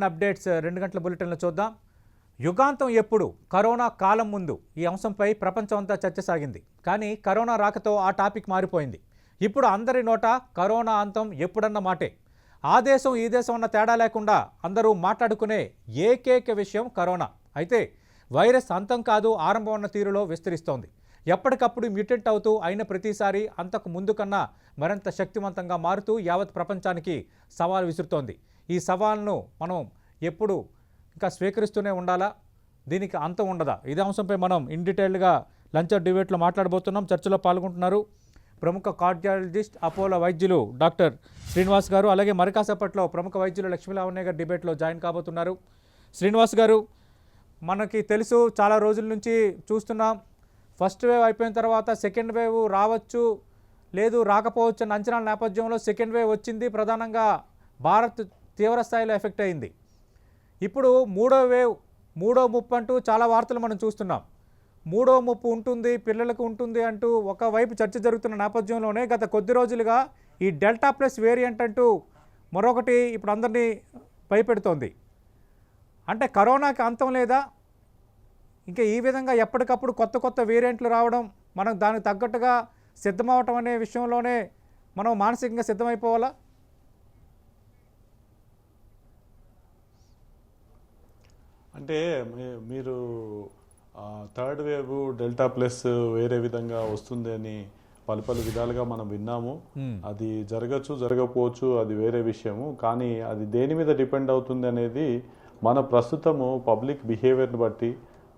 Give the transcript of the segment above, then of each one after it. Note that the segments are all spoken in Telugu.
అప్డేట్స్ 2 గంటల బులెటిన్లో చూద్దాం. యుగాంతం ఎప్పుడు కరోనా కాలం ముందు ఈ అంశంపై ప్రపంచం అంతా చర్చ సాగింది. కానీ కరోనా రాకతో ఆ టాపిక్ మారిపోయింది. ఇప్పుడు అందరి నోట కరోనా అంతం ఎప్పుడన్న మాటే. ఆ దేశం ఈ దేశం అన్న తేడా లేకుండా అందరూ మాట్లాడుకునే ఏకైక విషయం కరోనా. అయితే వైరస్ అంతం కాదు, ఆరంభం అన్న తీరులో విస్తరిస్తోంది. ఎప్పటికప్పుడు మ్యూటెంట్ అవుతూ అయిన ప్రతిసారి అంతకు ముందు కన్నా మరింత శక్తివంతంగా మారుతూ యావత్ ప్రపంచానికి సవాల్ విసురుతోంది. ఈ సవాల్ను మనం ఎప్పుడు ఇంకా స్వీకరిస్తూనే ఉండాలా, దీనికి అంతం ఉండదా? ఇదే అంశంపై మనం ఇన్ డీటెయిల్గా లంచ్ డిబేట్లో మాట్లాడబోతున్నాం. చర్చలో పాల్గొంటున్నారు ప్రముఖ కార్డియాలజిస్ట్, అపోలో వైద్యులు డాక్టర్ శ్రీనివాస్ గారు. అలాగే మరికాసేపట్లో ప్రముఖ వైద్యులు లక్ష్మీలావణ్య గారు డిబేట్లో జాయిన్ కాబోతున్నారు. శ్రీనివాస్ గారు, మనకి తెలుసు, చాలా రోజుల నుంచి చూస్తున్నాం, ఫస్ట్ వేవ్ అయిపోయిన తర్వాత సెకండ్ వేవ్ రావచ్చు, లేదు రాకపోవచ్చు అన్న అంచనాల నేపథ్యంలో సెకండ్ వేవ్ వచ్చింది. ప్రధానంగా భారత్ తీవ్ర స్థాయిలో ఎఫెక్ట్ అయింది. ఇప్పుడు మూడో వేవ్, మూడో ముప్పు అంటూ చాలా వార్తలు మనం చూస్తున్నాం. మూడో ముప్పు ఉంటుంది, పిల్లలకు ఉంటుంది అంటూ ఒకవైపు చర్చ జరుగుతున్న నేపథ్యంలోనే గత కొద్ది రోజులుగా ఈ డెల్టా ప్లస్ వేరియంట్ అంటూ మరొకటి ఇప్పుడు అందరినీ భయపెడుతోంది. అంటే కరోనాకి అంతం లేదా? ఇంకా ఈ విధంగా ఎప్పటికప్పుడు కొత్త కొత్త వేరియంట్లు రావడం, మనం దానికి తగ్గట్టుగా సిద్ధమవటం అనే విషయంలోనే మనం మానసికంగా సిద్ధమైపోవాలా? అంటే మీరు థర్డ్ వేవ్ డెల్టా ప్లస్ వేరే విధంగా వస్తుంది అని పలు విధాలుగా మనం విన్నాము. అది జరగచ్చు, జరగకపోవచ్చు, అది వేరే విషయము. కానీ అది దేని మీద డిపెండ్ అవుతుంది అనేది మన ప్రస్తుతము పబ్లిక్ బిహేవియర్ని బట్టి,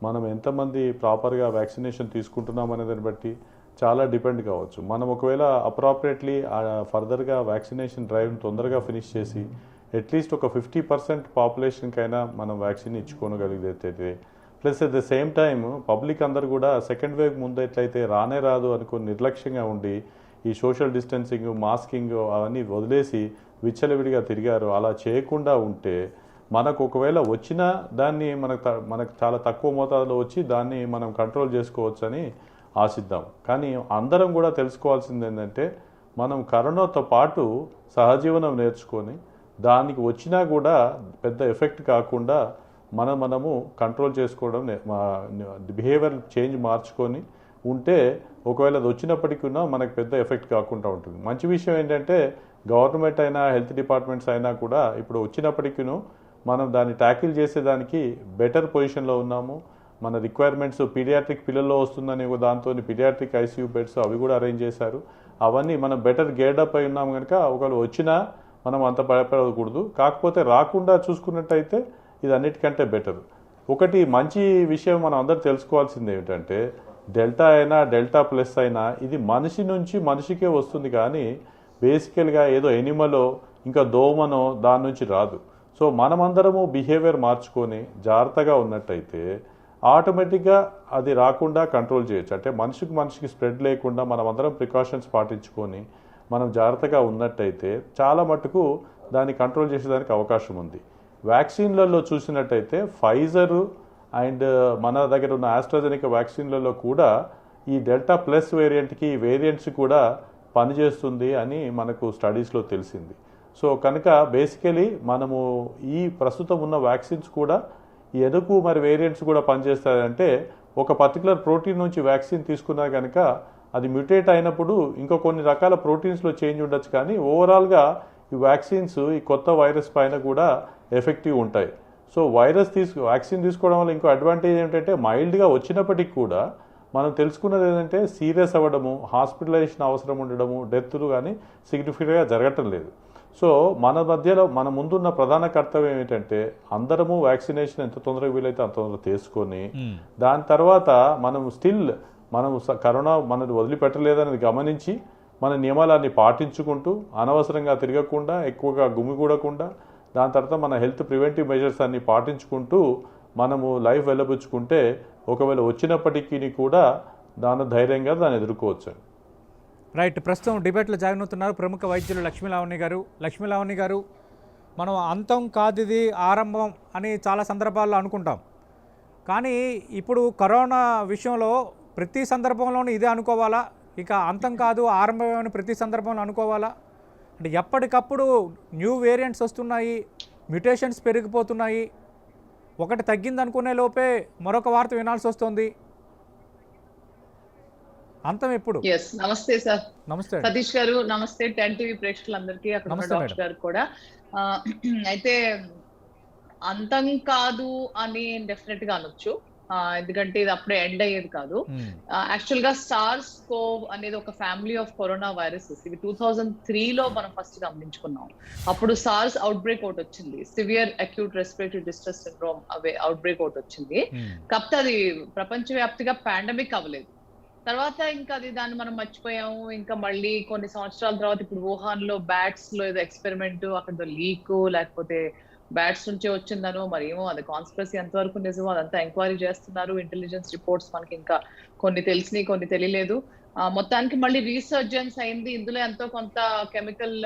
మనం ఎంతమంది ప్రాపర్గా వ్యాక్సినేషన్ తీసుకుంటున్నాం అనే దాన్ని బట్టి చాలా డిపెండ్ కావచ్చు. మనం ఒకవేళ అప్రాపరియేట్లీ ఫర్దర్గా వ్యాక్సినేషన్ డ్రైవ్ని తొందరగా ఫినిష్ చేసి అట్లీస్ట్ ఒక 50% పాపులేషన్కైనా మనం వ్యాక్సిన్ ఇచ్చుకోగలిగితే, plus at the same time public అందరు కూడా సెకండ్ వేవ్ ముందు ఎట్లయితే రానే రాదు అనుకుని నిర్లక్ష్యంగా ఉండి ఈ సోషల్ డిస్టెన్సింగ్, మాస్కింగ్ అవన్నీ వదిలేసి విచ్చలవిడిగా తిరిగారు. అలా చేయకుండా ఉంటే మనకు ఒకవేళ వచ్చినా దాన్ని మనకు చాలా తక్కువ మోతాదులో వచ్చి దాన్ని మనం కంట్రోల్ చేసుకోవచ్చని ఆశిద్దాం. కానీ అందరం కూడా తెలుసుకోవాల్సింది ఏంటంటే, మనం కరోనాతో పాటు సహజీవనం నేర్చుకొని దానికి వచ్చినా కూడా పెద్ద ఎఫెక్ట్ కాకుండా మనము కంట్రోల్ చేసుకోవడం, బిహేవియర్ చేంజ్ మార్చుకొని ఉంటే ఒకవేళ అది వచ్చినప్పటికీ మనకు పెద్ద ఎఫెక్ట్ కాకుండా ఉంటుంది. మంచి విషయం ఏంటంటే గవర్నమెంట్ అయినా హెల్త్ డిపార్ట్మెంట్స్ అయినా కూడా ఇప్పుడు వచ్చినప్పటికీ మనం దాన్ని ట్యాకిల్ చేసేదానికి బెటర్ పొజిషన్లో ఉన్నాము. మన రిక్వైర్మెంట్స్ పీడియాట్రిక్ పిల్లల్లో వస్తుందని దాంతో పీడియాట్రిక్ ఐసీయూ బెడ్స్ అవి కూడా అరేంజ్ చేశారు. అవన్నీ మనం బెటర్ గేడప్ అయి ఉన్నాము కనుక ఒకవేళ వచ్చినా మనం అంత భయపడకూడదు. కాకపోతే రాకుండా చూసుకున్నట్టయితే ఇది అన్నిటికంటే బెటర్. ఒకటి మంచి విషయం మనం అందరూ తెలుసుకోవాల్సింది ఏమిటంటే, డెల్టా అయినా డెల్టా ప్లస్ అయినా ఇది మనిషి నుంచి మనిషికే వస్తుంది, కానీ బేసికల్గా ఏదో ఎనిమలో ఇంకా దోమనో దాని నుంచి రాదు. సో మనమందరము బిహేవియర్ మార్చుకొని జాగ్రత్తగా ఉన్నట్టయితే ఆటోమేటిక్గా అది రాకుండా కంట్రోల్ చేయొచ్చు. అంటే మనిషికి స్ప్రెడ్ లేకుండా మనం అందరం ప్రికాషన్స్ పాటించుకొని మనం జాగ్రత్తగా ఉన్నట్టయితే చాలా మటుకు దాన్ని కంట్రోల్ చేసేదానికి అవకాశం ఉంది. వ్యాక్సిన్లలో చూసినట్టయితే ఫైజర్ అండ్ మన దగ్గర ఉన్న ఆస్ట్రాజెనికా వ్యాక్సిన్లలో కూడా ఈ డెల్టా ప్లస్ వేరియంట్కి వేరియంట్స్ కూడా పనిచేస్తుంది అని మనకు స్టడీస్లో తెలిసింది. సో కనుక బేసికలీ మనము ఈ ప్రస్తుతం ఉన్న వ్యాక్సిన్స్ కూడా ఎందుకు మరి వేరియంట్స్ కూడా పనిచేస్తాయంటే, ఒక పర్టికులర్ ప్రోటీన్ నుంచి వ్యాక్సిన్ తీసుకున్నా కనుక అది మ్యూటేట్ అయినప్పుడు ఇంకో కొన్ని రకాల ప్రోటీన్స్లో చేంజ్ ఉండొచ్చు, కానీ ఓవరాల్గా ఈ వ్యాక్సిన్స్ ఈ కొత్త వైరస్ పైన కూడా ఎఫెక్టివ్ ఉంటాయి. సో వ్యాక్సిన్ తీసుకోవడం వల్ల ఇంకో అడ్వాంటేజ్ ఏంటంటే, మైల్డ్గా వచ్చినప్పటికీ కూడా మనం తెలుసుకున్నది ఏంటంటే సీరియస్ అవ్వడము, హాస్పిటలైజేషన్ అవసరం ఉండడము, డెత్లు కానీ సిగ్నిఫికెంట్గా జరగటం లేదు. సో మన ముందున్న ప్రధాన కర్తవ్యం ఏంటంటే, అందరము వ్యాక్సినేషన్ ఎంత తొందరగా వీలైతే అంత తొందరగా తీసుకొని దాని తర్వాత మనం కరోనా మనది వదిలిపెట్టలేదని గమనించి మన నియమాలన్నీ పాటించుకుంటూ అనవసరంగా తిరగకుండా, ఎక్కువగా గుమిగూడకుండా, దాని తర్వాత మన హెల్త్ ప్రివెంటివ్ మెజర్స్ అన్ని పాటించుకుంటూ మనము లైఫ్ వెళ్ళబుచ్చుకుంటే ఒకవేళ వచ్చినప్పటికీ కూడా ధైర్యంగా దాన్ని ఎదుర్కోవచ్చు. రైట్. ప్రస్తుతం డిబేట్లో జాయిన్ అవుతున్నారు ప్రముఖ వైద్యులు లక్ష్మీలావణ్య గారు. లక్ష్మీలావణ్య గారు, మనం అంతం కాదు ఇది ఆరంభం అని చాలా సందర్భాల్లో అనుకుంటాం, కానీ ఇప్పుడు కరోనా విషయంలో ప్రతి సందర్భంలోనూ ఇదే అనుకోవాలా? ఇక అంతం కాదు ఆరంభం అని ప్రతి సందర్భంలో అనుకోవాలా? అంటే ఎప్పటికప్పుడు న్యూ వేరియంట్స్ వస్తున్నాయి, మ్యుటేషన్స్ పెరిగిపోతున్నాయి, ఒకటి తగ్గింది అనుకునే లోపే మరొక వార్త వినాల్సి వస్తుంది. అంతం ఎప్పుడు? నమస్తే సార్. నమస్తే సతీష్ గారు, నమస్తే 10 టీవీ ప్రేక్షకులందరికీ, అక్కడ ఉన్న డాక్టర్ గారు కూడా. అయితే అంతం కాదు అని డెఫినెట్ గా అనొచ్చు, ఎందుకంటే ఇది అప్పుడే ఎండ్ అయ్యేది కాదు. యాక్చువల్ గా సార్స్ కోవ్ అనేది ఒక ఫ్యామిలీ ఆఫ్ కరోనా వైరసెస్. ఇవి 2003లో మనం ఫస్ట్ గమనించుకున్నాం. అప్పుడు సార్స్ అవుట్ బ్రేక్ ఒకటి వచ్చింది, severe acute respiratory distress syndrome అవే అవుట్ బ్రేక్ ఒకటి వచ్చింది. కాకపోతే అది ప్రపంచవ్యాప్తిగా పాండమిక్ అవ్వలేదు. తర్వాత ఇంకా అది దాన్ని మనం మర్చిపోయాము. ఇంకా మళ్ళీ కొన్ని సంవత్సరాల తర్వాత ఇప్పుడు వుహాన్ లో బ్యాట్స్ లో ఏదో ఎక్స్పెరిమెంట్, అక్కడ లీక్ లేకపోతే బ్యాట్స్ నుంచే వచ్చిందనో మరి ఏమో, అది కాన్స్పిరసీ ఎంతవరకు నిజమో అదంతా ఎంక్వైరీ చేస్తున్నారు. ఇంటెలిజెన్స్ రిపోర్ట్స్ మనకి ఇంకా కొన్ని తెలిసినాయి, కొన్ని తెలియలేదు. మొత్తానికి మళ్ళీ రీసర్జెన్స్ అయింది. ఇందులో ఎంతో కొంత కెమికల్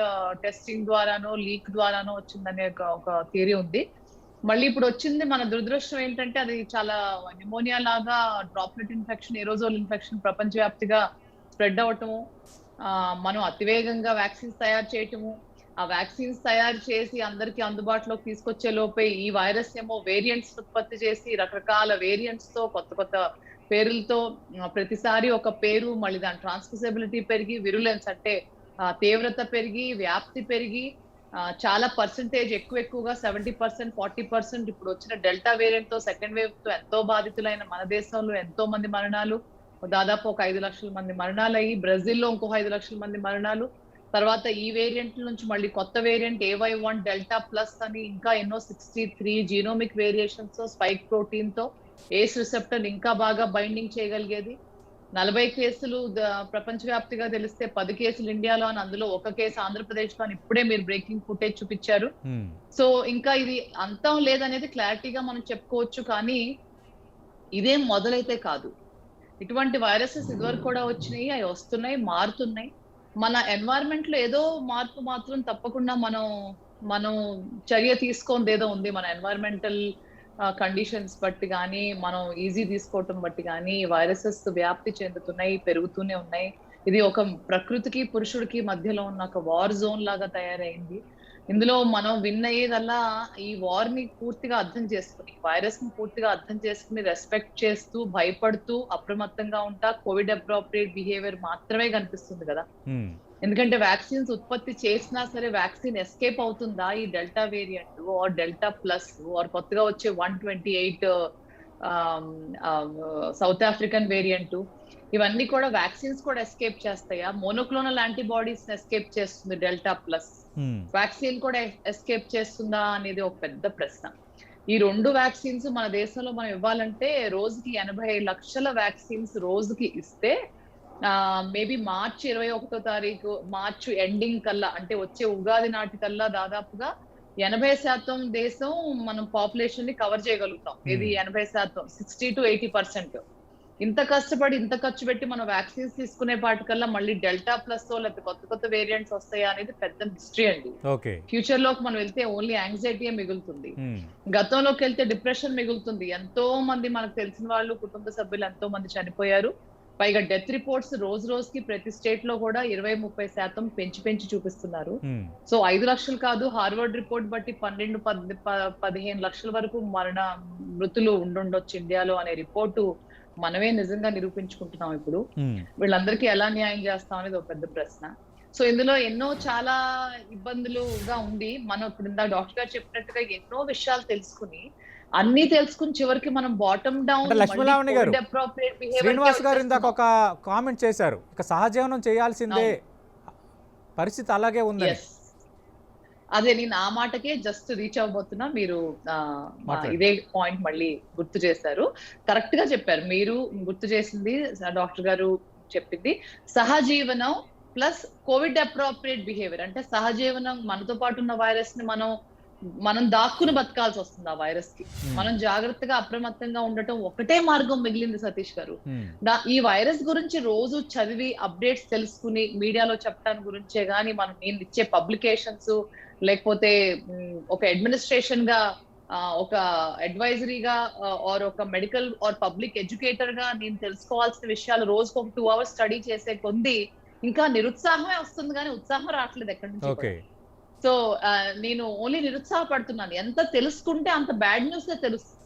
టెస్టింగ్ ద్వారానో లీక్ ద్వారానో వచ్చిందనే ఒక థియరీ ఉంది. మళ్ళీ ఇప్పుడు వచ్చింది. మన దురదృష్టం ఏంటంటే అది చాలా న్యూమోనియా లాగా డ్రాప్లెట్ ఇన్ఫెక్షన్, ఏరోజోల్ ఇన్ఫెక్షన్ ప్రపంచవ్యాప్తిగా స్ప్రెడ్ అవటము, మనం అతివేగంగా వ్యాక్సిన్స్ తయారు చేయటము, ఆ వ్యాక్సిన్స్ తయారు చేసి అందరికి అందుబాటులోకి తీసుకొచ్చే లోపే ఈ వైరస్ ఏమో వేరియంట్స్ ఉత్పత్తి చేసి రకరకాల వేరియంట్స్ తో కొత్త కొత్త పేర్లతో ప్రతిసారి ఒక పేరు, మళ్ళీ దాని ట్రాన్స్మిసిబిలిటీ పెరిగి, విరులెన్స్ అంటే తీవ్రత పెరిగి, వ్యాప్తి పెరిగి, చాలా పర్సెంటేజ్ ఎక్కువగా 70%, 40%. ఇప్పుడు వచ్చిన డెల్టా వేరియంట్ తో, సెకండ్ వేవ్ తో ఎంతో బాధితులైన మన దేశంలో ఎంతో మంది మరణాలు, దాదాపు ఒక 5 లక్షల మంది మరణాలు అయ్యి, బ్రెజిల్లో ఇంకో 5 లక్షల మంది మరణాలు. తర్వాత ఈ వేరియంట్ నుంచి మళ్ళీ కొత్త వేరియంట్ AY1 డెల్టా ప్లస్ అని ఇంకా ఎన్నో 63 జీనోమిక్ వేరియేషన్స్ తో, స్పైక్ ప్రోటీన్ తో, ఏస్ రిసెప్టర్ ఇంకా బాగా బైండింగ్ చేయగలిగేది. 40 కేసులు ప్రపంచవ్యాప్తిగా తెలిస్తే 10 కేసులు ఇండియాలో అని, అందులో ఒక కేసు ఆంధ్రప్రదేశ్ లో అని ఇప్పుడే మీరు బ్రేకింగ్ ఫుటేజ్ చూపించారు. సో ఇంకా ఇది అంతం లేదనేది క్లారిటీగా మనం చెప్పుకోవచ్చు. కానీ ఇదేం మొదలైతే కాదు. ఇటువంటి వైరసెస్ ఇదివరకు కూడా వచ్చినాయి, అవి వస్తున్నాయి, మారుతున్నాయి. మన ఎన్వైరన్మెంట్ లో ఏదో మార్పు మాత్రం తప్పకుండా మనం చర్య తీసుకుంది ఏదో ఉంది. మన ఎన్వైరన్మెంటల్ కండిషన్స్ బట్టి కానీ, మనం ఈజీ తీసుకోవటం బట్టి కానీ వైరసెస్ వ్యాప్తి చెందుతున్నాయి, పెరుగుతూనే ఉన్నాయి. ఇది ఒక ప్రకృతికి పురుషుడికి మధ్యలో ఉన్న ఒక వార్ జోన్ లాగా తయారైంది. ఇందులో మనం విన్ అయ్యేదల్లా ఈ వార్ ని పూర్తిగా అర్థం చేసుకుని, వైరస్ ని పూర్తిగా అర్థం చేసుకుని, రెస్పెక్ట్ చేస్తూ, భయపడుతూ, అప్రమత్తంగా ఉంటా కోవిడ్ అప్రోప్రియేట్ బిహేవియర్ మాత్రమే కనిపిస్తుంది కదా. ఎందుకంటే వ్యాక్సిన్స్ ఉత్పత్తి చేసినా సరే వ్యాక్సిన్ ఎస్కేప్ అవుతుందా ఈ delta variant or delta plus or కొత్తగా వచ్చే 128 సౌత్ ఆఫ్రికన్ వేరియంట్, ఇవన్నీ కూడా వ్యాక్సిన్స్ కూడా ఎస్కేప్ చేస్తాయా? మోనోక్లోనల్ యాంటీబాడీస్ ఎస్కేప్ చేస్తుంది డెల్టా ప్లస్, వ్యాక్సిన్ కూడా ఎస్కేప్ చేస్తుందా అనేది ఒక పెద్ద ప్రశ్న. ఈ 2 వ్యాక్సిన్స్ మన దేశంలో మనం ఇవ్వాలంటే రోజుకి 80 లక్షల వ్యాక్సిన్స్ రోజుకి ఇస్తే, మేబీ మార్చి 21వ తారీఖు, మార్చి ఎండింగ్ కల్లా, అంటే వచ్చే ఉగాది నాటికల్లా దాదాపుగా 80% దేశం మనం పాపులేషన్ ని కవర్ చేయగలుగుతాం. ఇది 80%, 60 to 80%. ఇంత కష్టపడి ఇంత ఖర్చు పెట్టి మనం వ్యాక్సిన్స్ తీసుకునే పాటికల్లా మళ్ళీ డెల్టా ప్లస్ లేకపోతే కొత్త కొత్త వేరియంట్స్ వస్తాయా అనేది పెద్ద మిస్టరీ అండి. ఫ్యూచర్ లోకి మనం వెళ్తే ఓన్లీ యాంగ్జైటీ మిగులుతుంది, గతంలోకి వెళ్తే డిప్రెషన్ మిగులుతుంది. ఎంతో మంది మనకు తెలిసిన వాళ్ళు, కుటుంబ సభ్యులు ఎంతో మంది చనిపోయారు. పైగా డెత్ రిపోర్ట్స్ రోజు రోజుకి ప్రతి స్టేట్ లో కూడా 20-30% పెంచి చూపిస్తున్నారు. సో 5 లక్షలు కాదు, హార్వర్డ్ రిపోర్ట్ బట్టి 12-15 లక్షల వరకు మృతులు ఉండుండొచ్చు ఇండియాలో అనే రిపోర్టు మనమే నిజంగా నిరూపించుకుంటున్నాం. ఇప్పుడు వీళ్ళందరికీ ఎలా న్యాయం చేస్తాం అనేది ఒక పెద్ద ప్రశ్న. సో ఇందులో ఎన్నో చాలా ఇబ్బందులుగా ఉంది. మనం ఇప్పుడు ఇందా డాక్టర్ గారు చెప్పినట్టుగా ఎన్నో విషయాలు తెలుసుకుని, అన్ని తెలుసుకుని చివరికి మనం బాటమ్ డౌన్ లక్ష్మీలావణి గారు, శ్రీనివాస్ గారు ఇందాక ఒక కామెంట్ చేశారు, ఇక సహజీవనం చేయాల్సిందే, పరిస్థితి అలాగే ఉంది. అదే నేను ఆ మాటకే జస్ట్ రీచ్ అవ్వబోతున్నా. మీరు ఇదే పాయింట్ మళ్ళీ గుర్తు చేశారు, కరెక్ట్ గా చెప్పారు. మీరు గుర్తు చేసింది, డాక్టర్ గారు చెప్పింది, సహజీవనం ప్లస్ కోవిడ్ అప్రోప్రియేట్ బిహేవియర్. అంటే సహజీవనం, మనతో పాటు ఉన్న వైరస్ ని మనం దాక్కుని బతకాల్సి వస్తుంది. ఆ వైరస్ కి మనం జాగ్రత్తగా అప్రమత్తంగా ఉండటం ఒకటే మార్గం మిగిలింది సతీష్ గారు. ఈ వైరస్ గురించి రోజు చదివి అప్డేట్స్ తెలుసుకుని మీడియాలో చెప్పడానికి గురించే గానీ, మనం నేను ఇచ్చే పబ్లికేషన్స్ లేకపోతే ఒక అడ్మినిస్ట్రేషన్ గా, ఒక అడ్వైజరీగా ఆర్ ఒక మెడికల్ ఆర్ పబ్లిక్ ఎడ్యుకేటర్ గా నేను తెలుసుకోవాల్సిన విషయాలు రోజుకు ఒక 2 hours స్టడీ చేసే కొంది ఇంకా నిరుత్సాహమే వస్తుంది, కానీ ఉత్సాహం రావట్లేదు ఎక్కడి నుంచి. సో నేను ఓన్లీ నిరుత్సాహపడుతున్నాను. ఎంత తెలుసుకుంటే అంత బ్యాడ్ న్యూస్ తెలుస్తుంది.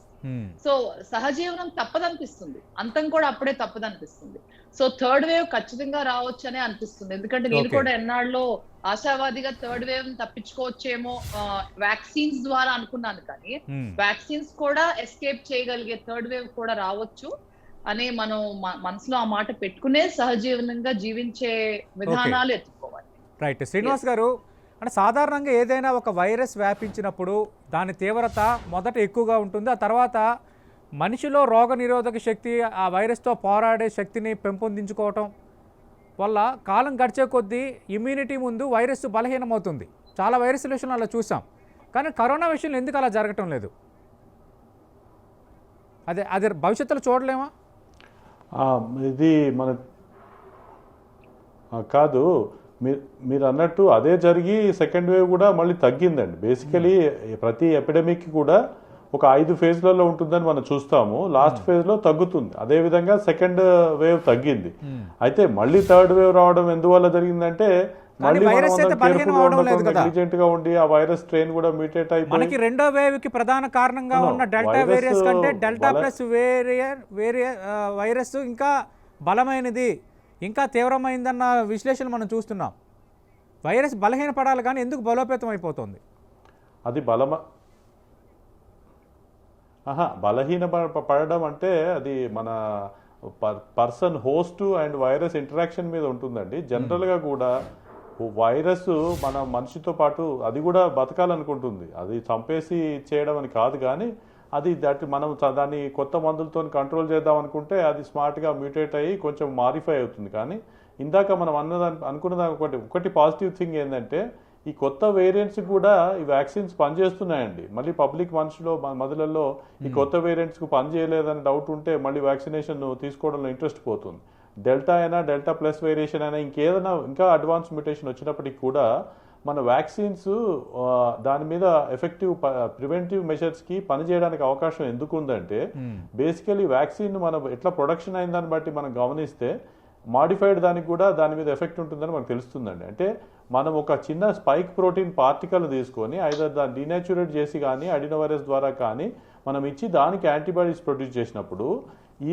సో సహజీవనం తప్పదనిపిస్తుంది, అంతం కూడా అప్పుడే తప్పదనిపిస్తుంది. సో థర్డ్ వేవ్ ఖచ్చితంగా రావచ్చనే అనిపిస్తుంది. ఎందుకంటే నేను కూడా ఎన్నాళ్ళలో ఆశావాదిగా థర్డ్ వేవ్ తప్పించుకోవచ్చేమో వ్యాక్సిన్స్ ద్వారా అనుకున్నాను, కానీ వ్యాక్సిన్స్ కూడా ఎస్కేప్ చేయగలిగే థర్డ్ వేవ్ కూడా రావచ్చు అనే మనం మనసులో ఆ మాట పెట్టుకునే సహజీవనంగా జీవించే విధానాలు ఎత్తుకోవాలి. రైట్. శ్రీనివాస్ గారు, అంటే సాధారణంగా ఏదైనా ఒక వైరస్ వ్యాపించినప్పుడు దాని తీవ్రత మొదట ఎక్కువగా ఉంటుంది, ఆ తర్వాత మనిషిలో రోగ నిరోధక శక్తి, ఆ వైరస్తో పోరాడే శక్తిని పెంపొందించుకోవటం వల్ల కాలం గడిచే కొద్దీ ఇమ్యూనిటీ ముందు వైరస్ బలహీనమవుతుంది. చాలా వైరస్ విషయంలో అలా చూసాం. కానీ కరోనా విషయంలో ఎందుకు అలా జరగటం లేదు? అదే భవిష్యత్తులో చూడలేమా? ఇది మన కాదు, మీరు అన్నట్టు అదే జరిగి సెకండ్ వేవ్ కూడా మళ్ళీ తగ్గిందండి. బేసికలీ ప్రతి ఎపిడమిక్ కూడా ఒక 5 ఫేజ్లలో ఉంటుందని మనం చూస్తాము. లాస్ట్ ఫేజ్లో తగ్గుతుంది. అదే విధంగా సెకండ్ వేవ్ తగ్గింది. అయితే మళ్ళీ థర్డ్ వేవ్ రావడం ఎందువల్ల జరిగిందంటే మళ్ళీ గా ఉండి ఆ వైరస్ స్ట్రెయిన్ కూడా మ్యూటేట్ అయిపోయి మనకి రెండో వేవ్ కి ప్రధాన కారణంగా ఉన్న డెల్టా వేరియస్ కంటే డెల్టా ప్లస్ వైరస్ ఇంకా బలమైనది, ఇంకా తీవ్రమైందన్న విశ్లేషణ మనం చూస్తున్నాం. వైరస్ బలహీనపడాలి కానీ ఎందుకు బలోపేతం అయిపోతుంది? అది బలహీన పడడం అంటే అది మన person host and virus interaction మీద ఉంటుందండి. జనరల్గా కూడా వైరస్ మన మనిషితో పాటు అది కూడా బతకాలనుకుంటుంది. అది చంపేసి చేయడం అని కాదు, కానీ అది మనం దాన్ని కొత్త మందులతో కంట్రోల్ చేద్దాం అనుకుంటే అది స్మార్ట్గా మ్యూటేట్ అయ్యి కొంచెం మాడిఫై అవుతుంది. కానీ ఇందాక మనం అనుకున్నదాని ఒకటి పాజిటివ్ థింగ్ ఏంటంటే ఈ కొత్త వేరియంట్స్ కూడా ఈ వ్యాక్సిన్స్ పనిచేస్తున్నాయండి. మళ్ళీ పబ్లిక్ మనుషులలో ఈ కొత్త వేరియంట్స్కి పనిచేయలేదని డౌట్ ఉంటే మళ్ళీ వ్యాక్సినేషన్ తీసుకోవడంలో ఇంట్రెస్ట్ పోతుంది. డెల్టా అయినా డెల్టా ప్లస్ వేరియేషన్ అయినా ఇంకేదైనా ఇంకా అడ్వాన్స్ మ్యూటేషన్ వచ్చినప్పటికీ కూడా మన వ్యాక్సిన్స్ దాని మీద ఎఫెక్టివ్ ప్రివెంటివ్ మెజర్స్కి పనిచేయడానికి అవకాశం ఎందుకు ఉందంటే బేసికలీ వ్యాక్సిన్ మనం ఎట్లా ప్రొడక్షన్ అయిందని బట్టి మనం గమనిస్తే మాడిఫైడ్ దానికి కూడా దాని మీద ఎఫెక్ట్ ఉంటుందని మనకు తెలుస్తుందండి. అంటే మనం ఒక చిన్న స్పైక్ ప్రోటీన్ పార్టికల్ తీసుకొని ఐదర్ దాన్ని డీనేచురేట్ చేసి కానీ అడినోవైరస్ ద్వారా కానీ మనం ఇచ్చి దానికి యాంటీబాడీస్ ప్రొడ్యూస్ చేసినప్పుడు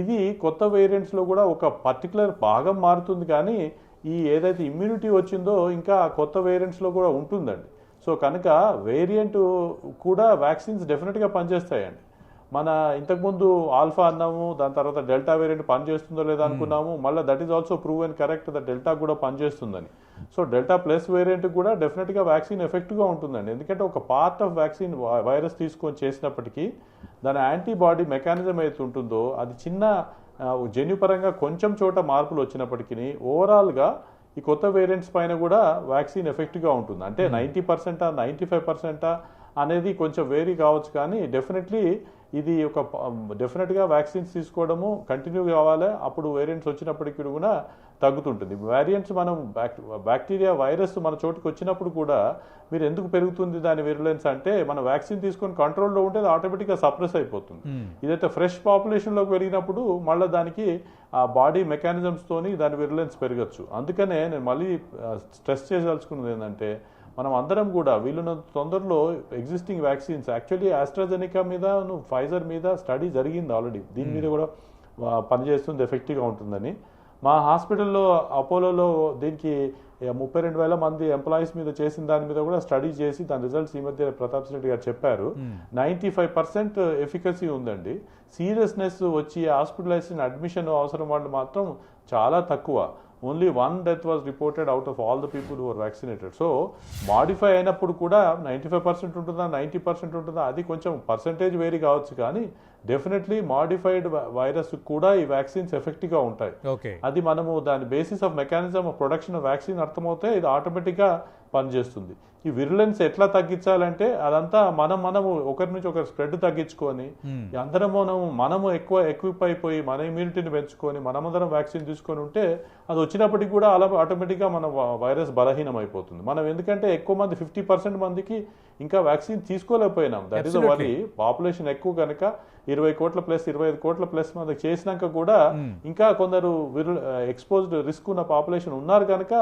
ఇది కొత్త వేరియంట్స్లో కూడా ఒక పర్టికులర్ భాగం మారుతుంది, కానీ ఈ ఏదైతే ఇమ్యూనిటీ వచ్చిందో ఇంకా కొత్త వేరియంట్స్లో కూడా ఉంటుందండి. సో కనుక వేరియంట్ కూడా వ్యాక్సిన్స్ డెఫినెట్గా పనిచేస్తాయండి. మన ఇంతకుముందు ఆల్ఫా అన్నాము, దాని తర్వాత డెల్టా వేరియంట్ పనిచేస్తుందో లేదో అనుకున్నాము, మళ్ళీ that is also prove and correct that delta కూడా పనిచేస్తుందని. సో డెల్టా ప్లస్ వేరియంట్ కూడా డెఫినెట్గా వ్యాక్సిన్ ఎఫెక్ట్గా ఉంటుందండి. ఎందుకంటే ఒక పార్ట్ ఆఫ్ వ్యాక్సిన్ వైరస్ తీసుకొని చేసినప్పటికీ దాని యాంటీబాడీ మెకానిజం ఏదైతే ఉంటుందో అది చిన్న జన్యుపరంగా కొంచెం చోట మార్పులు వచ్చినప్పటికీ ఓవరాల్గా ఈ కొత్త వేరియంట్స్ పైన కూడా వ్యాక్సిన్ ఎఫెక్ట్గా ఉంటుంది. అంటే 90%, 95% అనేది కొంచెం వేరీ కావచ్చు, కానీ ఇది డెఫినెట్గా వ్యాక్సిన్స్ తీసుకోవడము కంటిన్యూ కావాలి. అప్పుడు వేరియంట్స్ వచ్చినప్పటికీ కూడా తగ్గుతుంటుంది. వేరియంట్స్ మనం బ్యాక్టీరియా వైరస్ మన చోటుకి వచ్చినప్పుడు కూడా మీరు ఎందుకు పెరుగుతుంది దాని విరులెన్స్ అంటే మన వ్యాక్సిన్ తీసుకొని కంట్రోల్లో ఉంటే అది ఆటోమేటిక్గా సప్రెస్ అయిపోతుంది. ఇదైతే ఫ్రెష్ పాపులేషన్లోకి పెరిగినప్పుడు మళ్ళీ దానికి ఆ బాడీ మెకానిజమ్స్తోని దాని విరులెన్స్ పెరగచ్చు. అందుకనే నేను మళ్ళీ స్ట్రెస్ చేయదలుచుకున్నది ఏంటంటే మనం అందరం కూడా వీళ్ళున్నంత తొందరలో ఎగ్జిస్టింగ్ వ్యాక్సిన్స్ యాక్చువల్లీ ఆస్ట్రాజెనికా మీద ఫైజర్ మీద స్టడీ జరిగింది ఆల్రెడీ, దీని మీద కూడా పనిచేస్తుంది, ఎఫెక్టివ్గా ఉంటుందని. మా హాస్పిటల్లో అపోలోలో దీనికి 32,000 మంది ఎంప్లాయీస్ మీద చేసిన దాని మీద కూడా స్టడీ చేసి దాని రిజల్ట్స్ ఈ మధ్య ప్రతాప్ రెడ్డి గారు చెప్పారు. 95% ఎఫికసీ ఉందండి. సీరియస్నెస్ వచ్చి హాస్పిటలైజేషన్ అడ్మిషన్ అవసరం వాళ్ళు మాత్రం చాలా తక్కువ. Only 1 death was reported out of all the people who were vaccinated. So modify అయినప్పుడు కూడా 95% ఉంటుందా 90% ఉంటుందా అది కొంచెం పర్సంటేజ్ వేరీ కావచ్చు, కానీ డెఫినెట్లీ మాడిఫైడ్ వైరస్ కూడా ఈ వ్యాక్సిన్స్ ఎఫెక్టివ్గా ఉంటాయి. అది మనము దాని basis of mechanism of production of vaccine అర్థమవుతే ఇది ఆటోమేటిక్గా పనిచేస్తుంది. ఈ విరులెన్స్ ఎట్లా తగ్గించాలంటే అదంతా మనము ఒకరి నుంచి ఒకరు స్ప్రెడ్ తగ్గించుకొని అందరం మనము ఎక్విప్ అయిపోయి మన ఇమ్యూనిటీని పెంచుకొని మనమందరం వ్యాక్సిన్ తీసుకొని ఉంటే అది వచ్చినప్పటికీ కూడా అలా ఆటోమేటిక్గా మన వైరస్ బలహీనం అయిపోతుంది. మనం ఎందుకంటే ఎక్కువ మంది 50% మందికి ఇంకా వ్యాక్సిన్ తీసుకోలేకపోయినాం. That is worry. పాపులేషన్ ఎక్కువ కనుక 20 కోట్ల ప్లస్ 25 కోట్ల ప్లస్ మందికి చేసినాక కూడా ఇంకా కొందరు ఎక్స్పోజ్డ్ రిస్క్ ఉన్న పాపులేషన్ ఉన్నారు కనుక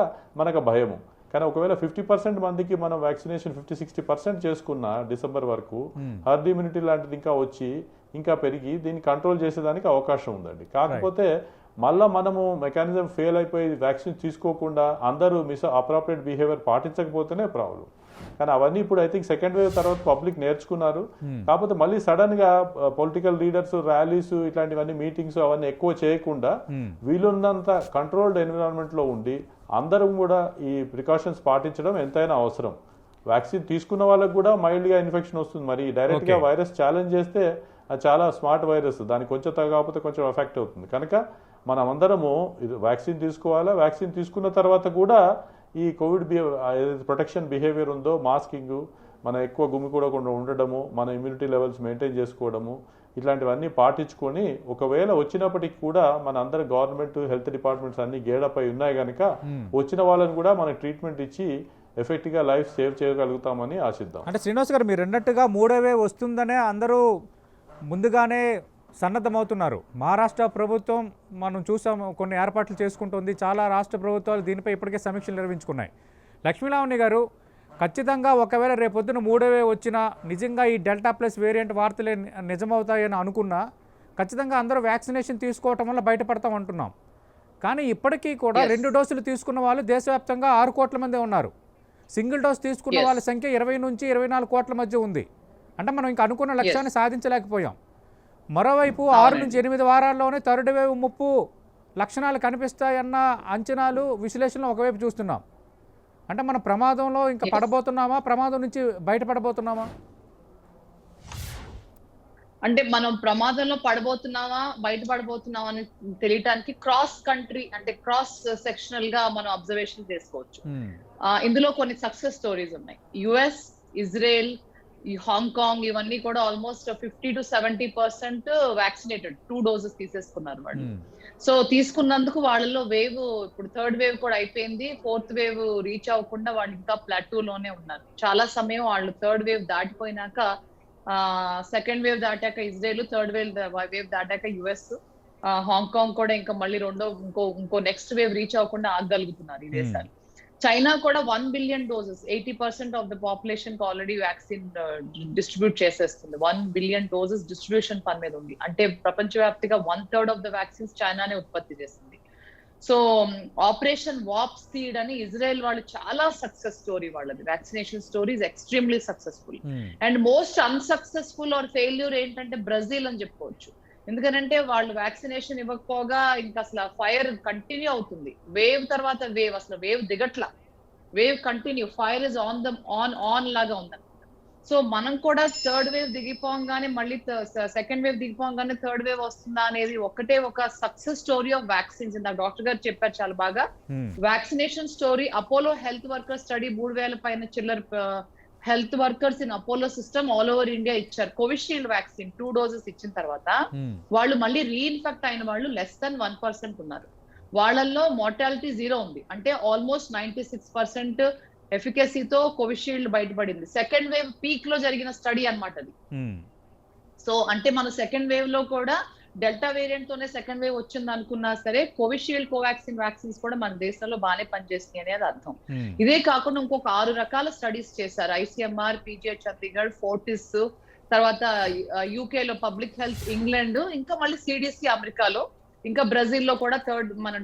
మనకు భయము. కానీ ఒకవేళ 50% మందికి మనం వ్యాక్సినేషన్ 50-60% చేసుకున్న డిసెంబర్ వరకు హర్డ్ ఇమ్యూనిటీ లాంటిది ఇంకా వచ్చి ఇంకా పెరిగి దీన్ని కంట్రోల్ చేసేదానికి అవకాశం ఉందండి. కాకపోతే మళ్ళీ మనము మెకానిజం ఫెయిల్ అయిపోయి వ్యాక్సిన్ తీసుకోకుండా అందరూ అప్రాప్రియేట్ బిహేవియర్ పాటించకపోతేనే ప్రాబ్లం. కానీ అవన్నీ ఇప్పుడు ఐ థింక్ సెకండ్ వేవ్ తర్వాత పబ్లిక్ నేర్చుకున్నారు. కాకపోతే మళ్ళీ సడన్ గా పొలిటికల్ లీడర్స్ ర్యాలీస్ ఇట్లాంటివన్నీ మీటింగ్స్ అవన్నీ ఎక్కువ చేయకుండా వీలున్నంత కంట్రోల్డ్ ఎన్విరాన్మెంట్ లో ఉండి అందరం కూడా ఈ ప్రికాషన్స్ పాటించడం ఎంతైనా అవసరం. వ్యాక్సిన్ తీసుకున్న వాళ్ళకి కూడా మైల్డ్ గా ఇన్ఫెక్షన్ వస్తుంది. మరి డైరెక్ట్ గా వైరస్ ఛాలెంజ్ చేస్తే అది చాలా స్మార్ట్ వైరస్, దానికి కొంచెం తగ్గకపోతే కొంచెం ఎఫెక్ట్ అవుతుంది. కనుక మనం అందరము వ్యాక్సిన్ తీసుకోవాలా. వ్యాక్సిన్ తీసుకున్న తర్వాత కూడా ఈ కోవిడ్ ప్రొటెక్షన్ బిహేవియర్ ఉందో మాస్కింగ్, మన ఎక్కువ గుమికూడకుండా ఉండడము, మన ఇమ్యూనిటీ లెవెల్స్ మెయింటైన్ చేసుకోవడము, ఇట్లాంటివన్నీ పాటించుకొని ఒకవేళ వచ్చినప్పటికీ కూడా మన అందరి గవర్నమెంట్ హెల్త్ డిపార్ట్మెంట్స్ అన్ని గేడపై ఉన్నాయి కనుక వచ్చిన వాళ్ళని కూడా మన ట్రీట్మెంట్ ఇచ్చి ఎఫెక్టివ్గా లైఫ్ సేవ్ చేయగలుగుతామని ఆశిద్దాం. అంటే శ్రీనివాస్ గారు మీరు అన్నట్టుగా 3వ వేవ్ వస్తుందనే అందరూ ముందుగానే సన్నద్ధమవుతున్నారు. మహారాష్ట్ర ప్రభుత్వం మనం చూసాము కొన్ని ఏర్పాట్లు చేసుకుంటుంది. చాలా రాష్ట్ర ప్రభుత్వాలు దీనిపై ఇప్పటికే సమీక్షలు నిర్వహించుకున్నాయి. లక్ష్మీలావణి గారు, ఖచ్చితంగా ఒకవేళ రేపొద్దున 3వ వేవ్ వచ్చినా నిజంగా ఈ డెల్టా ప్లస్ వేరియంట్ వార్తలే నిజమవుతాయని అనుకున్నా ఖచ్చితంగా అందరూ వ్యాక్సినేషన్ తీసుకోవటం వల్ల బయటపడతాం అంటున్నాం. కానీ ఇప్పటికీ కూడా 2 డోసులు తీసుకున్న వాళ్ళు దేశవ్యాప్తంగా 6 కోట్ల మంది ఉన్నారు. సింగిల్ డోస్ తీసుకున్న వాళ్ళ సంఖ్య 20 నుంచి 24 కోట్ల మధ్య ఉంది. అంటే మనం ఇంకా అనుకున్న లక్ష్యాన్ని సాధించలేకపోయాం. మరోవైపు 6 నుంచి 8 వారాల్లోనే థర్డ్ వేవ్ ముప్పు లక్షణాలు కనిపిస్తాయన్న అంచనాలు విశ్లేషణలు ఒకవైపు చూస్తున్నాం. అంటే మనం ప్రమాదంలో ఇంకా పడబోతున్నామా, ప్రమాదం నుంచి బయటపడబోతున్నామా? అంటే మనం ప్రమాదంలో పడబోతున్నామా బయటపడబోతున్నామా అని తెలియటానికి క్రాస్ కంట్రీ అంటే క్రాస్ సెక్షనల్ గా మనం అబ్జర్వేషన్ చేసుకోవచ్చు. ఇందులో కొన్ని సక్సెస్ స్టోరీస్ ఉన్నాయి. యుఎస్, ఇజ్రాయెల్, ఈ హాంకాంగ్ ఇవన్నీ కూడా ఆల్మోస్ట్ 50 to 70% వ్యాక్సినేటెడ్ 2 డోసెస్ తీసేసుకున్నారు వాళ్ళు. సో తీసుకున్నందుకు వాళ్ళలో వేవ్ ఇప్పుడు థర్డ్ వేవ్ కూడా అయిపోయింది. 4th వేవ్ రీచ్ అవ్వకుండా వాళ్ళు ఇంకా ప్లాటూలోనే ఉన్నారు. చాలా సమయం వాళ్ళు థర్డ్ వేవ్ దాటిపోయినాక సెకండ్ వేవ్ దాటాక ఇజ్రాయెల్, థర్డ్ వేవ్ దాటాక యుఎస్, హాంకాంగ్ కూడా ఇంకా మళ్ళీ ఇంకో నెక్స్ట్ వేవ్ రీచ్ అవ్వకుండా ఆగగలుగుతున్నారు ఈ దేశాలు. చైనా కూడా 1 billion doses 80% of the population కి ఆల్రెడీ వ్యాక్సిన్ డిస్ట్రిబ్యూట్ చేసేస్తుంది. 1 బిలియన్ డోసెస్ డిస్ట్రిబ్యూషన్ పని మీద ఉంది. అంటే ప్రపంచవ్యాప్తంగా 1/3 ఆఫ్ ద వ్యాక్సిన్స్ చైనానే ఉత్పత్తి చేస్తుంది. సో ఆపరేషన్ వార్ప్ స్పీడ్ అని ఇజ్రాయెల్ వాళ్ళు చాలా సక్సెస్ స్టోరీ వాళ్ళది. Vaccination story is extremely successful. And most unsuccessful or failure ఏంటంటే బ్రెజిల్ అని చెప్పుకోవచ్చు. ఎందుకంటే వాళ్ళు వ్యాక్సినేషన్ ఇవ్వకపోగా ఇంకా అసలు ఫైర్ కంటిన్యూ అవుతుంది. వేవ్ తర్వాత వేవ్, అసలు వేవ్ దిగట్లా, wave continue, fire is on లాగా ఉందన్నమాట. సో మనం కూడా థర్డ్ వేవ్ దిగిపోగానే మళ్ళీ సెకండ్ వేవ్ దిగిపోగానే థర్డ్ వేవ్ వస్తుందా అనేది ఒకటే ఒక సక్సెస్ స్టోరీ ఆఫ్ వ్యాక్సిన్స్. ఇందాక డాక్టర్ గారు చెప్పారు చాలా బాగా. Vaccination story Apollo health worker study 3000 పైన చిల్లర health workers in Apollo system all over India ఇచ్చారు. కోవిషీల్డ్ వ్యాక్సిన్ 2 డోసెస్ ఇచ్చిన తర్వాత వాళ్ళు మళ్ళీ రీఇన్ఫెక్ట్ అయిన వాళ్ళు less than 1% ఉన్నారు. వాళ్ళల్లో మోర్టాలిటీ 0 ఉంది. అంటే ఆల్మోస్ట్ 96% ఎఫికసీతో కోవిషీల్డ్ బయటపడింది. సెకండ్ వేవ్ పీక్ లో జరిగిన స్టడీ అన్నమాట అది. సో అంటే మన సెకండ్ వేవ్ లో కూడా డెల్టా వేరియంట్ తోనే సెకండ్ వేవ్ వచ్చింది అనుకున్నా సరే కోవిషీల్డ్, కోవాక్సిన్ వ్యాక్సిన్స్ కూడా మన దేశంలో బాగానే పనిచేస్తున్నాయి అనేది అర్థం. ఇదే కాకుండా ఇంకొక 6 రకాల స్టడీస్ చేశారు. ICMR, PGH చండీగఢ్, ఫోర్టిస్, తర్వాత UK లో పబ్లిక్ హెల్త్ ఇంగ్లాండ్, ఇంకా మళ్ళీ CDC అమెరికాలో, ఇంకా బ్రెజిల్లో కూడా థర్డ్ మన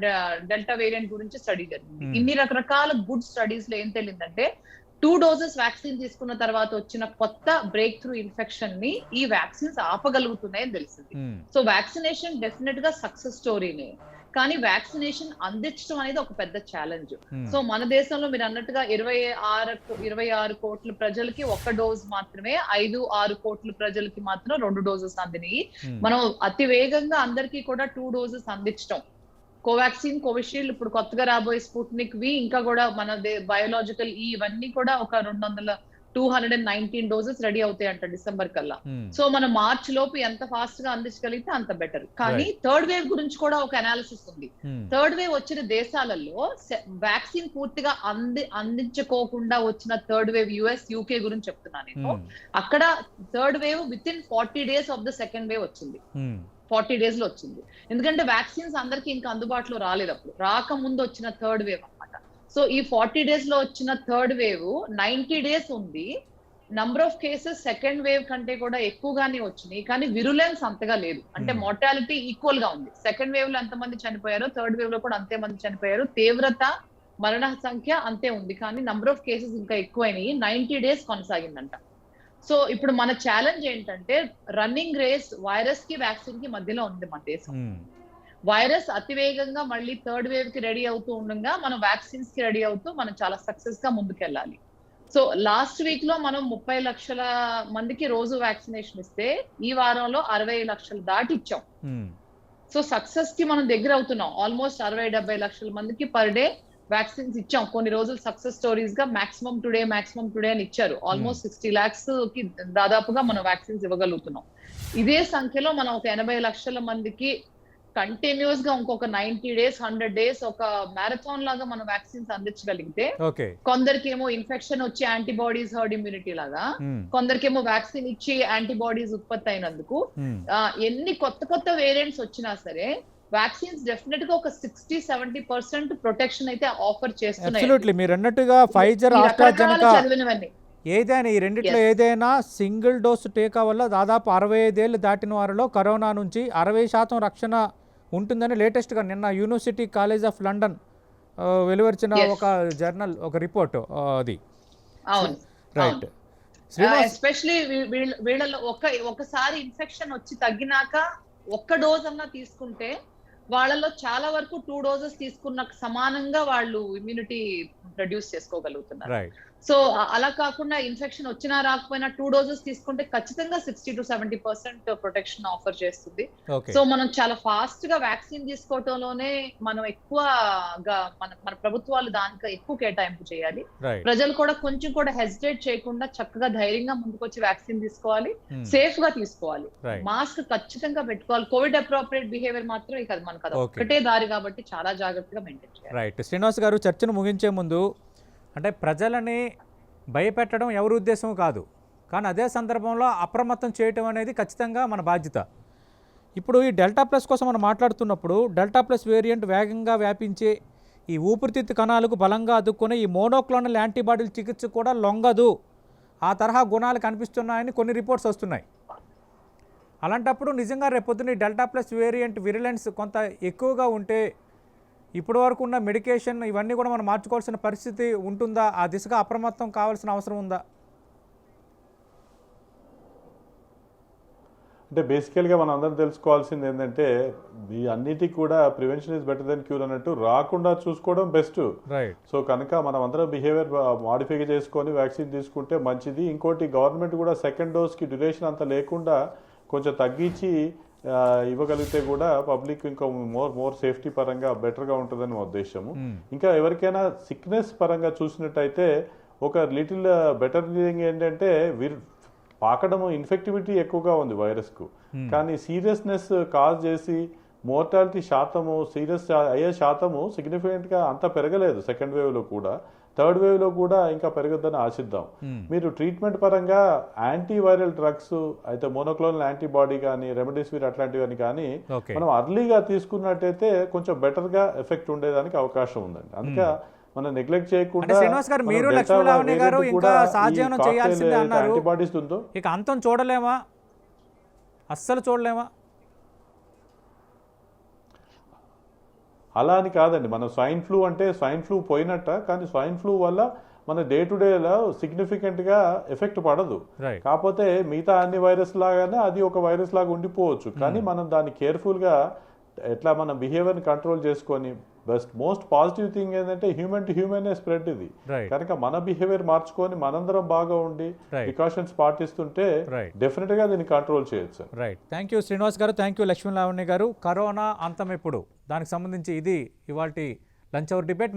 డెల్టా వేరియంట్ గురించి స్టడీ జరిగింది. ఇన్ని రకరకాల గుడ్ స్టడీస్ లో ఏం తెలియదంటే 2 డోసెస్ వ్యాక్సిన్ తీసుకున్న తర్వాత వచ్చిన కొత్త బ్రేక్ త్రూ ఇన్ఫెక్షన్ ని ఈ వ్యాక్సిన్స్ ఆపగలుగుతున్నాయని తెలిసింది. సో వ్యాక్సినేషన్ డెఫినెట్ గా సక్సెస్ స్టోరీనే, కానీ వ్యాక్సినేషన్ అందించడం అనేది ఒక పెద్ద ఛాలెంజ్. సో మన దేశంలో మీరు అన్నట్టుగా 26 కోట్ల ప్రజలకి 1 డోస్ మాత్రమే, 5-6 కోట్ల ప్రజలకి మాత్రం 2 డోసెస్ అందినాయి. మనం అతి వేగంగా అందరికీ కూడా 2 డోసెస్ అందించడం, కోవాక్సిన్, కోవిషీల్డ్, ఇప్పుడు కొత్తగా రాబోయే స్పుట్నిక్ వి, ఇంకా కూడా మన బయోలాజికల్ ఇవన్నీ కూడా ఒక 219 డోసెస్ రెడీ అవుతాయి అంట డిసెంబర్ కల్లా. సో మనం మార్చ్ లోపు ఎంత ఫాస్ట్ గా అందించగలిగితే అంత బెటర్. కానీ థర్డ్ వేవ్ గురించి కూడా ఒక అనాలిసిస్ ఉంది. థర్డ్ వేవ్ వచ్చిన దేశాలలో వ్యాక్సిన్ పూర్తిగా అందించుకోకుండా వచ్చిన థర్డ్ వేవ్ US, UK గురించి చెప్తున్నాను నేను. అక్కడ third wave with in 40 days of the second wave వచ్చింది. 40 days లో వచ్చింది. ఎందుకంటే వ్యాక్సిన్స్ అందరికి ఇంకా అందుబాటులో రాలేదు. అప్పుడు రాకముందు వచ్చిన థర్డ్ వేవ్ అన్నమాట. సో ఈ 40 days లో వచ్చిన థర్డ్ వేవ్ 90 days ఉంది. Number of cases second wave కంటే కూడా ఎక్కువగానే వచ్చినాయి, కానీ విరులెన్స్ అంతగా లేదు. అంటే మోర్టాలిటీ ఈక్వల్ గా ఉంది. సెకండ్ వేవ్ లో ఎంతమంది చనిపోయారో థర్డ్ వేవ్ లో కూడా అంతే మంది చనిపోయారు. తీవ్రత మరణ సంఖ్య అంతే ఉంది, కానీ నంబర్ ఆఫ్ కేసెస్ ఇంకా ఎక్కువైనాయి. 90 days కొనసాగిందంట. సో ఇప్పుడు మన ఛాలెంజ్ ఏంటంటే రన్నింగ్ రేస్ వైరస్ కి వ్యాక్సిన్ కి మధ్యలో ఉంది మన దేశం. వైరస్ అతివేగంగా మళ్ళీ థర్డ్ వేవ్ కి రెడీ అవుతూ ఉండగా మనం వ్యాక్సిన్స్ కి రెడీ అవుతూ మనం చాలా సక్సెస్ గా ముందుకెళ్ళాలి. సో లాస్ట్ వీక్ లో మనం 30 లక్షల మందికి రోజు వ్యాక్సినేషన్ ఇస్తే ఈ వారంలో 60 లక్షలు దాటి ఇచ్చాం. సో సక్సెస్ కి మనం దగ్గర అవుతున్నాం. ఆల్మోస్ట్ 60-70 లక్షల మందికి పర్ డే వ్యాక్సిన్స్ ఇచ్చాం. కొన్ని రోజులు సక్సెస్ స్టోరీస్ గా మాక్సిమం టుడే అని ఇచ్చారు. ఆల్మోస్ట్ 60 lakhs కి దాదాపుగా మనం వ్యాక్సిన్స్ ఇవ్వగలుగుతున్నాం. ఇదే సంఖ్యలో మనం ఒక 80 లక్షల మందికి కంటిన్యూస్ గా ఇంకొక 90 days 100 days ఒక మ్యారథాన్ లాగా మనం వ్యాక్సిన్స్ అందించగలిగితే, కొందరికేమో ఇన్ఫెక్షన్ వచ్చి యాంటీబాడీస్ హర్డ్ ఇమ్యూనిటీ లాగా, కొందరికేమో వ్యాక్సిన్ ఇచ్చి యాంటీబాడీస్ ఉత్పత్తి అయినందుకు ఎన్ని కొత్త వేరియంట్స్ వచ్చినా సరే వ్యాక్సిన్స్ డెఫినెట్ గా ఒక 60-70% ప్రొటెక్షన్ అయితే ఆఫర్ చేస్తున్నాయి. మీరు అన్నట్టుగా ఫైజర్, ఆస్ట్రాజెనెకా ఏదైనా ఈ రెండిట్లో ఏదైనా సింగిల్ డోస్ టీకా వల్ల దాదాపు 65 ఏళ్ళు దాటిన వారిలో కరోనా నుంచి 60% రక్షణ ఉంటుందని లేటెస్ట్గా నిన్న యూనివర్సిటీ కాలేజ్ ఆఫ్ లండన్ వెలువరిచిన ఒక జర్నల్, ఒక రిపోర్ట్ అది. రైట్. ఎస్పెషలీ వీళ్ళలో ఒకసారి ఇన్ఫెక్షన్ వచ్చి తగ్గినాక ఒక్క డోస్ అన్నా తీసుకుంటే వాళ్ళలో చాలా వరకు 2 doses తీసుకున్న సమానంగా వాళ్ళు ఇమ్యూనిటీ ప్రొడ్యూస్ చేసుకోగలుగుతున్నారు. సో అలా కాకుండా ఇన్ఫెక్షన్ వచ్చినా రాకపోయినా 2 doses తీసుకుంటే ఖచ్చితంగా 60-70% ప్రొటెక్షన్ ఆఫర్ చేస్తుంది. సో మనం చాలా ఫాస్ట్ గా వ్యాక్సిన్ తీసుకోవటంలోనే మనం ఎక్కువగా మన ప్రభుత్వాలు దానికి ఎక్కువ కేటాయింపు చేయాలి. ప్రజలు కూడా కొంచెం కూడా హెసిటేట్ చేయకుండా చక్కగా ధైర్యంగా ముందుకొచ్చి వ్యాక్సిన్ తీసుకోవాలి, సేఫ్ గా తీసుకోవాలి, మాస్క్ ఖచ్చితంగా పెట్టుకోవాలి. కోవిడ్ అప్రోప్రియేట్ బిహేవియర్ మాత్రం ఇక మనకు అది ఒకటే దారి కాబట్టి చాలా జాగ్రత్తగా మెయింటైన్ చేయాలి. రైట్. శ్రీనివాస్ గారు, చర్చను ముగించే ముందు అంటే ప్రజలని భయపెట్టడం ఎవరి ఉద్దేశం కాదు, కానీ అదే సందర్భంలో అప్రమత్తం చేయటం అనేది ఖచ్చితంగా మన బాధ్యత. ఇప్పుడు ఈ డెల్టా ప్లస్ కోసం మనం మాట్లాడుతున్నప్పుడు డెల్టా ప్లస్ వేరియంట్ వేగంగా వ్యాపించే ఈ ఊపిరితిత్తు కణాలకు బలంగా అదుక్కునే ఈ మోనోక్లోనల్ యాంటీబాడీల చికిత్స కూడా లొంగదు, ఆ తరహా గుణాలు కనిపిస్తున్నాయని కొన్ని రిపోర్ట్స్ వస్తున్నాయి. అలాంటప్పుడు నిజంగా రేపొద్దున ఈ డెల్టా ప్లస్ వేరియంట్ విరిలెన్స్ కొంత ఎక్కువగా ఉంటే ఇప్పటి వరకు ఉన్న మెడికేషన్ ఇవన్నీ కూడా మనం మార్చుకోవాల్సిన పరిస్థితి ఉంటుందా? ఆ దిశగా అప్రమత్తం కావాల్సిన అవసరం ఉందా? అంటే బేసికల్గా మనం అందరం తెలుసుకోవాల్సింది ఏంటంటే ఈ అన్నిటికీ కూడా prevention is better then cure అన్నట్టు రాకుండా చూసుకోవడం బెస్ట్. సో కనుక మనం అందరం బిహేవియర్ మాడిఫై చేసుకొని వ్యాక్సిన్ తీసుకుంటే మంచిది. ఇంకోటి గవర్నమెంట్ కూడా సెకండ్ డోస్కి డ్యూరేషన్ అంత లేకుండా కొంచెం తగ్గించి ఇవ్వగలిగితే కూడా పబ్లిక్ ఇంకా మోర్ సేఫ్టీ పరంగా బెటర్గా ఉంటుందని మా ఉద్దేశము. ఇంకా ఎవరికైనా సిక్నెస్ పరంగా చూసినట్టయితే ఒక లిటిల్ బెటర్ థింగ్ ఏంటంటే పాకడము ఇన్ఫెక్టివిటీ ఎక్కువగా ఉంది వైరస్కు, కానీ సీరియస్నెస్ కాజ్ చేసి మోర్టాలిటీ శాతము సీరియస్ అయ్యే శాతము సిగ్నిఫికెంట్గా అంత పెరగలేదు సెకండ్ వేవ్లో కూడా. థర్డ్ వేవ్లో కూడా ఇంకా పెరగద్దని ఆశిద్దాం. మీరు ట్రీట్మెంట్ పరంగా యాంటీవైరల్ డ్రగ్స్ అయితే మోనోక్లోనల్ యాంటీబాడీ కానీ రెమెడీసివిర్ అట్లాంటివన్నీ కానీ మనం అర్లీగా తీసుకున్నట్టయితే కొంచెం బెటర్గా ఎఫెక్ట్ ఉండేదానికి అవకాశం ఉందండి. అందుకే మనం నెగ్లెక్ట్ చేయకుండా యాంటీబాడీస్ ఉందో ఇక అంతం చూడలేమా, అస్సలు చూడలేమా? అలా అని కాదండి. మనం స్వైన్ ఫ్లూ అంటే స్వైన్ ఫ్లూ పోయినట్ట, కానీ స్వైన్ ఫ్లూ వల్ల మన డే టు డేలో సిగ్నిఫికెంట్గా ఎఫెక్ట్ పడదు. కాకపోతే మిగతా అన్ని వైరస్ లాగానే అది ఒక వైరస్ లాగా ఉండిపోవచ్చు, కానీ మనం దాన్ని కేర్ఫుల్గా ఎట్లా మన బిహేవియర్ని కంట్రోల్ చేసుకొని మోస్ట్ పాజిటివ్ థింగ్ ఏంటంటే హ్యూమన్ టు హ్యూమన్ స్ప్రెడ్ ఇది. కనుక మన బిహేవియర్ మార్చుకొని మనందరం బాగా ఉండి ప్రికాషన్స్ పాటిస్తుంటే డెఫినెట్ గా దీన్ని కంట్రోల్ చేయొచ్చు. రైట్. థ్యాంక్ యూ శ్రీనివాస్ గారు, థ్యాంక్ యూ లక్ష్మీ లావణ్య గారు. కరోనా అంతం ఎప్పుడు, దానికి సంబంధించి ఇది ఇవాల్టి లంచ్ అవర్ డిబేట్.